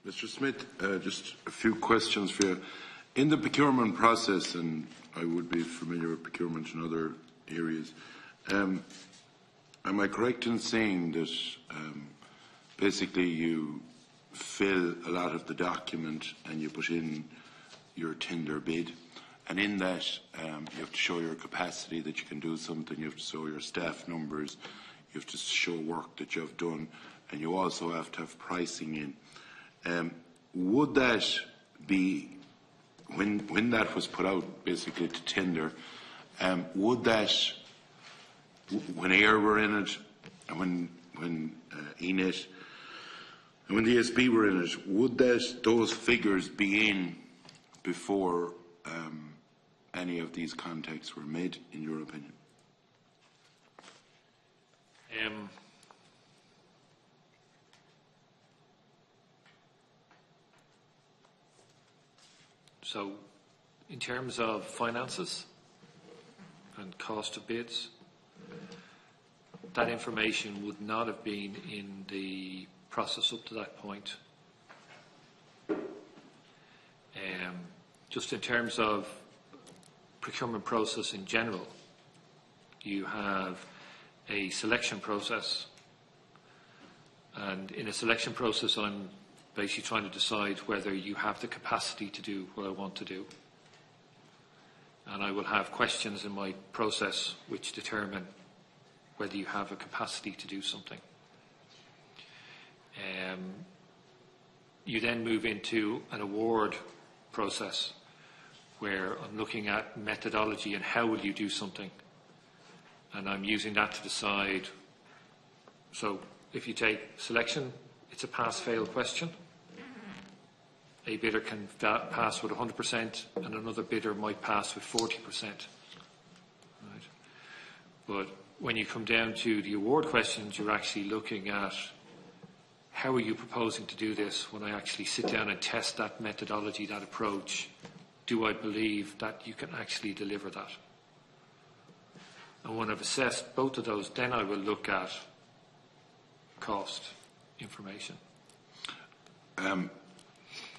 Mr. Smyth, just a few questions for you. In the procurement process, and I would be familiar with procurement in other areas, am I correct in saying that basically you fill a lot of the document and you put in your tender bid, and in that you have to show your capacity that you can do something, you have to show your staff numbers, you have to show work that you have done, and you also have to have pricing in. Would that be, when that was put out basically to tender, would that, when AIR were in it, and when ENET, and when the ESB were in it, would those figures be in before any of these contacts were made, in your opinion? So, in terms of finances and cost of bids, that information would not have been in the process up to that point. Just in terms of procurement process in general, you have a selection process, and in a selection process I'm basically trying to decide whether you have the capacity to do what I want to do. And I will have questions in my process which determine whether you have a capacity to do something. You then move into an award process where I'm looking at methodology and how will you do something. And I'm using that to decide. So if you take selection, it's a pass-fail question. A bidder can pass with 100% and another bidder might pass with 40%. Right? But when you come down to the award questions, you're actually looking at how are you proposing to do this when I actually sit down and test that methodology, that approach. Do I believe that you can actually deliver that? And when I've assessed both of those, then I will look at cost information.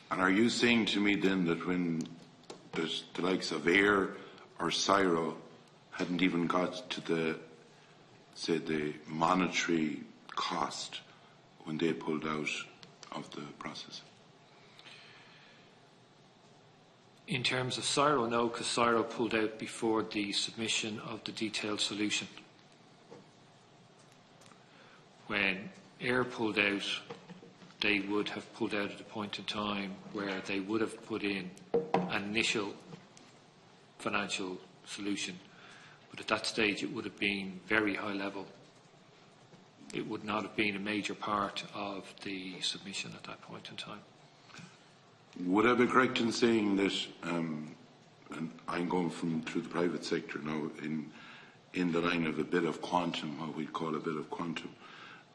And are you saying to me then that when there's the likes of AIR or CSIRO hadn't even got to the, say, the monetary cost when they pulled out of the process? In terms of CSIRO, no, because CSIRO pulled out before the submission of the detailed solution. When AIR pulled out, they would have pulled out at a point in time where they would have put in an initial financial solution. But at that stage, it would have been very high level. It would not have been a major part of the submission at that point in time. Would I be correct in saying that, and I'm going through the private sector now, in the line of a bit of quantum, what we'd call a bit of quantum,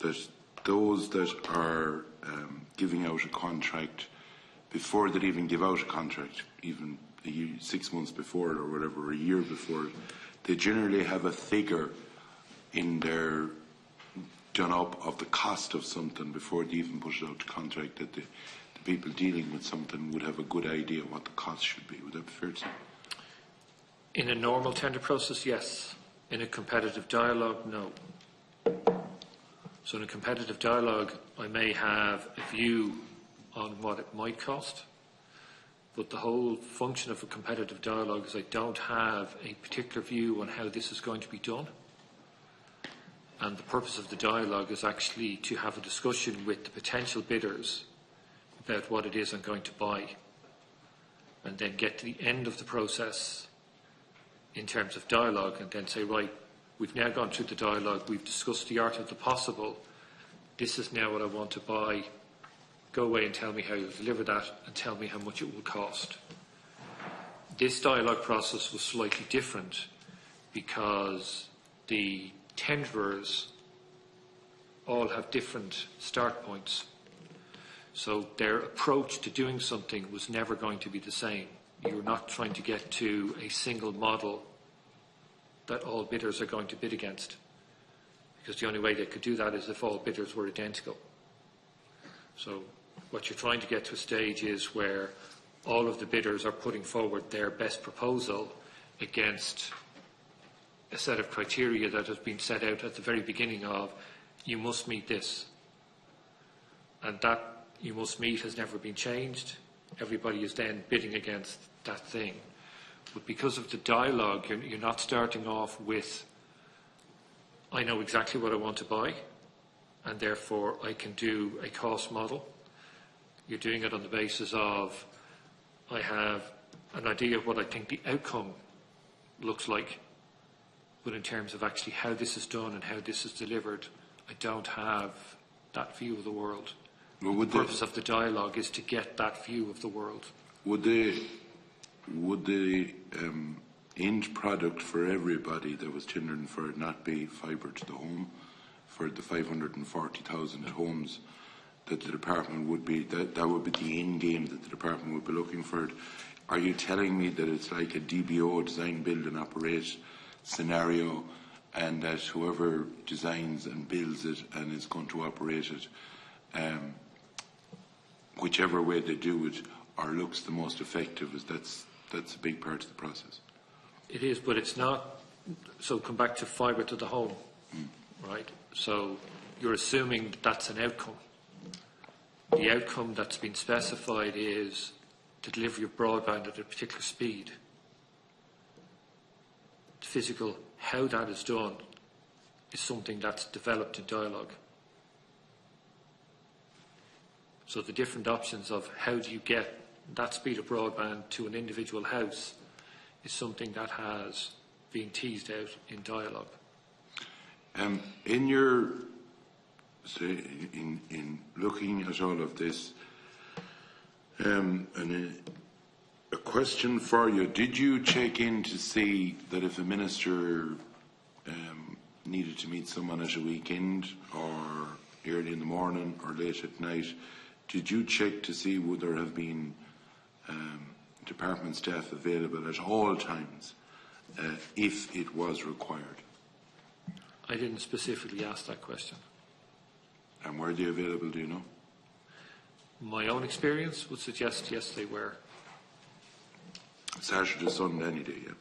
that those that are giving out a contract before they even give out a contract, even 6 months before it or whatever, or a year before it, they generally have a figure in their done up of the cost of something before they even push it out to contract, that the people dealing with something would have a good idea what the cost should be. Would that be fair to say? In a normal tender process, yes. In a competitive dialogue, no. So in a competitive dialogue, I may have a view on what it might cost, but the whole function of a competitive dialogue is I don't have a particular view on how this is going to be done. And the purpose of the dialogue is actually to have a discussion with the potential bidders about what it is I'm going to buy, and then get to the end of the process in terms of dialogue and then say, right, we've now gone through the dialogue, we've discussed the art of the possible, this is now what I want to buy, go away and tell me how you'll deliver that and tell me how much it will cost. This dialogue process was slightly different because the tenderers all have different start points. So their approach to doing something was never going to be the same. You're not trying to get to a single model that all bidders are going to bid against, because the only way they could do that is if all bidders were identical. So what you're trying to get to a stage is where all of the bidders are putting forward their best proposal against a set of criteria that has been set out at the very beginning of, you must meet this. And that you must meet has never been changed. Everybody is then bidding against that thing. But because of the dialogue, you're not starting off with, I know exactly what I want to buy, and therefore I can do a cost model. You're doing it on the basis of, I have an idea of what I think the outcome looks like, but in terms of actually how this is done and how this is delivered, I don't have that view of the world. Well, the purpose of the dialogue is to get that view of the world. Would the end product for everybody that was tendering for it not be fibre to the home for the 540,000 homes that the department would be, that would be the end game that the department would be looking for? Are you telling me that it's like a DBO, design, build and operate scenario, and that whoever designs and builds it and is going to operate it, whichever way they do it or looks the most effective, is that's a big part of the process? It is, but it's not. So come back to fibre to the home, right? So you're assuming that that's an outcome. The outcome that's been specified is the delivery of broadband at a particular speed. The physical, how that is done, is something that's developed in dialogue. So the different options of how do you get that speed of broadband to an individual house is something that has been teased out in dialogue. In your, say, in looking at all of this, and a question for you: did you check in to see that if a minister needed to meet someone at a weekend or early in the morning or late at night, did you check to see would there have been department staff available at all times if it was required? I didn't specifically ask that question. And were they available, do you know? My own experience would suggest yes, they were. Saturday, Sunday, any day, yeah.